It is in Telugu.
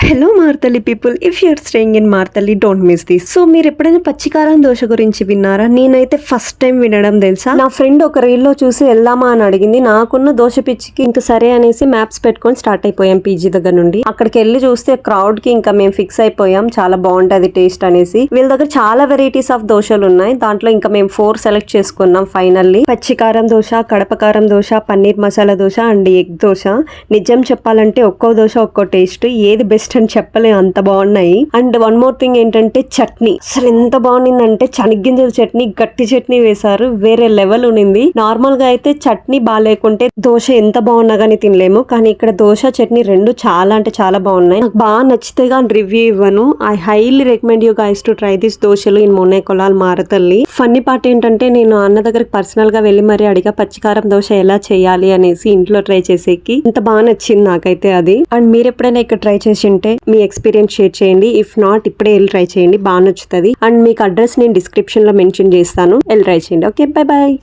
Hello Marathahalli people, if you're staying in Marathahalli don't miss this. So మీరు ఎప్పుడైనా పచ్చికారం దోశ గురించి విన్నారా? నేనైతే ఫస్ట్ టైం వినడం తెలుసా. నా ఫ్రెండ్ ఒక రీల్లో చూసి వెళ్దామా అని అడిగింది. నాకున్న దోశ పిచ్చికి ఇంకా సరే అనేసి మ్యాప్స్ పెట్టుకొని స్టార్ట్ అయిపోయాం పీజీ దగ్గర నుండి. అక్కడికి వెళ్ళి చూస్తే క్రౌడ్ కి ఇంకా మేము ఫిక్స్ అయిపోయాం, చాలా బాగుంటది టేస్ట్ అనేసి. వీళ్ళ దగ్గర చాలా వెరైటీస్ ఆఫ్ దోశలు ఉన్నాయి. దాంట్లో ఇంకా మేము 4 సెలెక్ట్ చేసుకున్నాం ఫైనల్లీ. పచ్చికారం దోశ, కడపకారం దోశ, పన్నీర్ మసాలా దోశ అండ్ ఎగ్ దోశ. నిజం చెప్పాలంటే ఒక్కో దోశ ఒక్కో టేస్ట్, ఏది బెస్ట్ అని చెప్పలే, అంత బాగున్నాయి. అండ్ వన్ మోర్ థింగ్ ఏంటంటే చట్నీ అసలు ఎంత బాగుండిందంటే చెనగ్గింజల చట్నీ, గట్టి చట్నీ వేశారు, వేరే లెవెల్ ఉన్నింది. నార్మల్ గా అయితే చట్నీ బాగాలేకుంటే దోశ ఎంత బాగున్నా గానీ తినలేము, కానీ ఇక్కడ దోశ చట్నీ రెండు చాలా అంటే చాలా బాగున్నాయి. నాకు బాగా నచ్చితే గానీ రివ్యూ ఇవ్వను. I highly recommend you guys to try this దోశలు ఇన్ మొన్నే కొలాల్ మారతల్లి. ఫన్నీ పార్ట్ ఏంటంటే నేను అన్న దగ్గరికి పర్సనల్ గా వెళ్ళి మరీ అడిగా పచ్చికారం దోశ ఎలా చేయాలి అనేసి ఇంట్లో ట్రై చేసేకి. ఇంత బాగా నచ్చింది నాకైతే అది. అండ్ మీరు ఎప్పుడైనా ఇక్కడ ట్రై చేసి ఉంటే మీ ఎక్స్పీరియన్స్ షేర్ చేయండి. ఇఫ్ నాట్ ఇప్పుడే వెళ్ళి ట్రై చేయండి, బాగా నచ్చుతుంది. అండ్ మీకు అడ్రస్ నేను డిస్క్రిప్షన్ లో మెన్షన్ చేస్తాను, వెళ్ళి ట్రై చేయండి. Okay, bye bye.